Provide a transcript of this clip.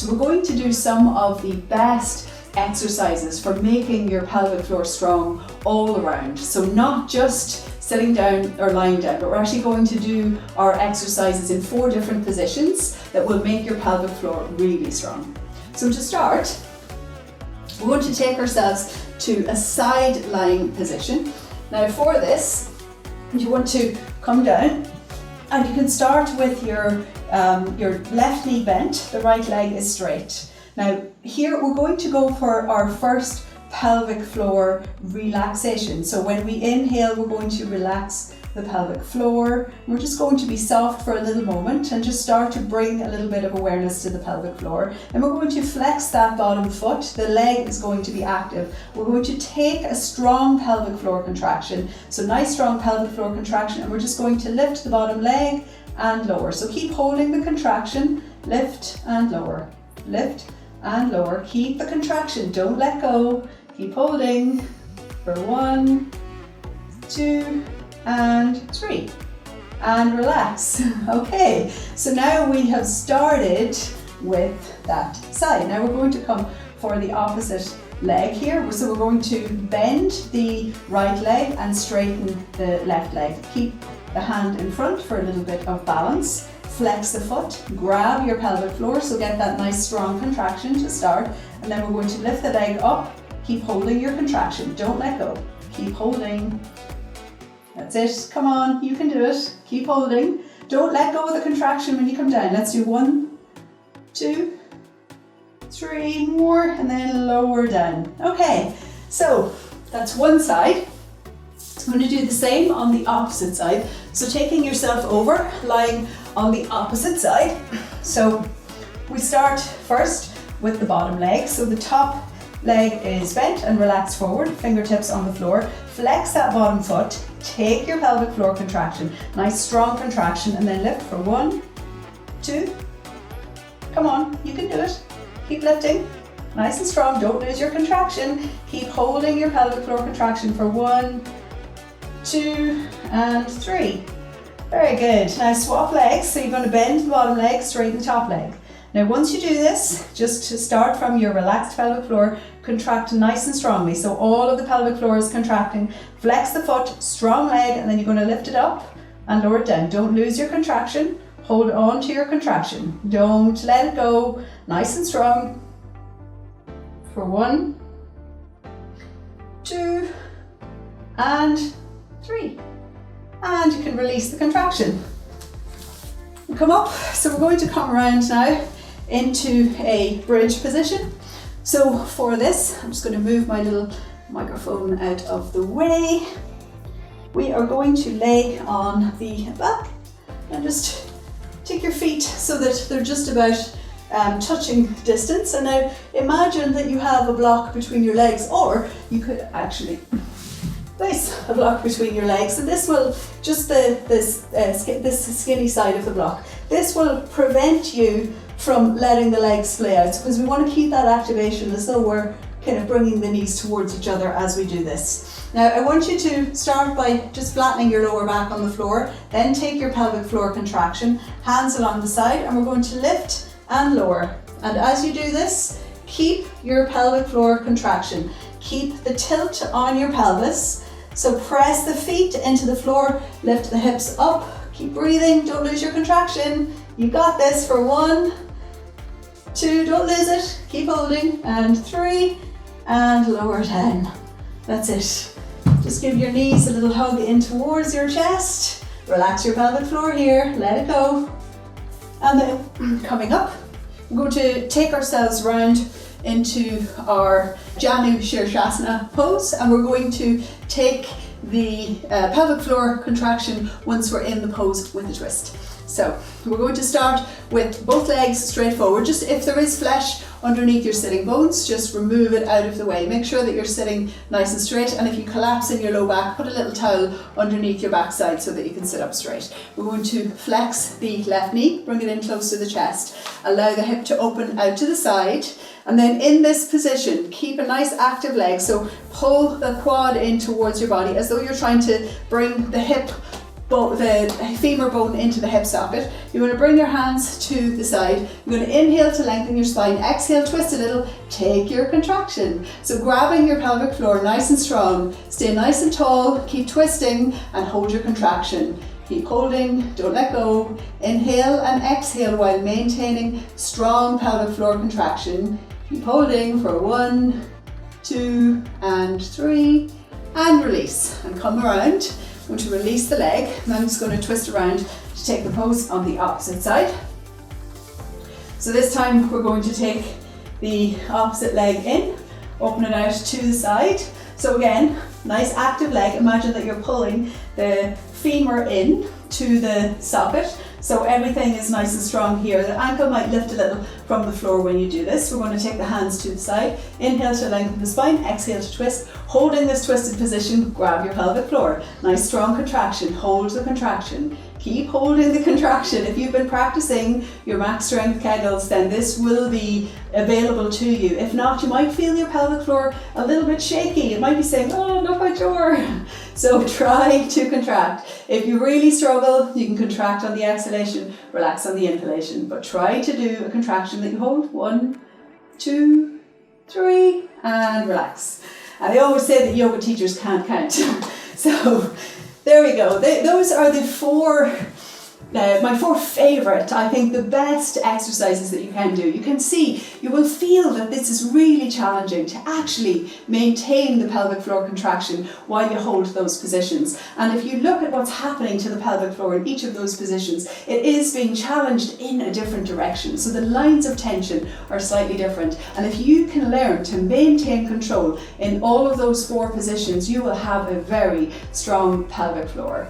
So we're going to do some of the best exercises for making your pelvic floor strong all around. So not just sitting down or lying down, but we're actually going to do our exercises in 4 different positions that will make your pelvic floor really strong. So to start, we're going to take ourselves to a side lying position. Now for this, you want to come down, and you can start with your left knee bent, the right leg is straight. Now here we're going to go for our first pelvic floor relaxation. So when we inhale, we're going to relax the pelvic floor. We're just going to be soft for a little moment and just start to bring a little bit of awareness to the pelvic floor. And we're going to flex that bottom foot. The leg is going to be active. We're going to take a strong pelvic floor contraction. So nice strong pelvic floor contraction, and we're just going to lift the bottom leg and lower. So keep holding the contraction, lift and lower, lift and lower. Keep the contraction, don't let go. Keep holding for 1, 2, and 3. And relax. Okay, so now we have started with that side. Now we're going to come for the opposite leg here. So we're going to bend the right leg and straighten the left leg. Keep the hand in front for a little bit of balance. Flex the foot, grab your pelvic floor, so get that nice strong contraction to start. And then we're going to lift the leg up. Keep holding your contraction, don't let go. Keep holding. That's it, come on, you can do it. Keep holding. Don't let go of the contraction when you come down. Let's do 1, 2, 3 more, and then lower down. Okay, so that's one side. I'm going to do the same on the opposite side. So taking yourself over, lying on the opposite side. So we start first with the bottom leg. So the top leg is bent and relaxed forward, fingertips on the floor. Flex that bottom foot, take your pelvic floor contraction, nice strong contraction, and then lift for 1, 2, come on, you can do it. Keep lifting, nice and strong, don't lose your contraction. Keep holding your pelvic floor contraction for 1, 2, and 3. Very good. Now swap legs, so you're going to bend the bottom leg, straighten the top leg. Now once you do this, just to start from your relaxed pelvic floor, contract nice and strongly. So all of the pelvic floor is contracting. Flex the foot, strong leg, and then you're going to lift it up and lower it down. Don't lose your contraction. Hold on to your contraction. Don't let it go. Nice and strong. For 1, 2, and 3. And you can release the contraction. Come up. So we're going to come around now into a bridge position. So for this, I'm just going to move my little microphone out of the way. We are going to lay on the back and just take your feet so that they're just about touching distance. And now imagine that you have a block between your legs, or you could actually place a block between your legs, and this will just this skinny side of the block. This will prevent you from letting the legs splay out, because we want to keep that activation as though we're kind of bringing the knees towards each other as we do this. Now I want you to start by just flattening your lower back on the floor, then take your pelvic floor contraction, hands along the side, and we're going to lift and lower. And as you do this, keep your pelvic floor contraction. Keep the tilt on your pelvis. So press the feet into the floor, lift the hips up, keep breathing, don't lose your contraction. You got this for 1, 2, don't lose it, keep holding, and 3, and lower down. That's it. Just give your knees a little hug in towards your chest, relax your pelvic floor here, let it go. And then coming up, we're going to take ourselves round into our gynaecologist pose, and we're going to take the pelvic floor contraction once we're in the pose with a twist. So we're going to start with both legs straight forward. Just if there is flesh underneath your sitting bones, just remove it out of the way. Make sure that you're sitting nice and straight, and if you collapse in your low back, put a little towel underneath your backside so that you can sit up straight. We're going to flex the left knee, bring it in close to the chest, allow the hip to open out to the side, and then in this position, keep a nice active leg. So pull the quad in towards your body as though you're trying to bring the hip the femur bone into the hip socket. You're going to bring your hands to the side. You're going to inhale to lengthen your spine, exhale, twist a little, take your contraction. So grabbing your pelvic floor nice and strong, stay nice and tall, keep twisting and hold your contraction. Keep holding, don't let go. Inhale and exhale while maintaining strong pelvic floor contraction. Keep holding for 1, 2 and 3 and release and come around. I'm going to release the leg and I'm just going to twist around to take the pose on the opposite side. So this time we're going to take the opposite leg in, open it out to the side. So again, nice active leg. Imagine that you're pulling the femur in to the socket. So everything is nice and strong here. The ankle might lift a little from the floor when you do this. We're going to take the hands to the side. Inhale to lengthen the spine, exhale to twist. Holding this twisted position, grab your pelvic floor. Nice strong contraction, hold the contraction. Keep holding the contraction. If you've been practicing your max strength Kegels, then this will be available to you. If not, you might feel your pelvic floor a little bit shaky. It might be saying, oh, I'm not quite sure. So try to contract. If you really struggle, you can contract on the exhalation, relax on the inhalation, but try to do a contraction that you hold. 1, 2, 3, and relax. And I always say that yoga teachers can't count. So there we go. Those are the my 4 favorite, I think the best exercises that you can do. You can see, you will feel that this is really challenging to actually maintain the pelvic floor contraction while you hold those positions. And if you look at what's happening to the pelvic floor in each of those positions, it is being challenged in a different direction. So the lines of tension are slightly different. And if you can learn to maintain control in all of those 4 positions, you will have a very strong pelvic floor.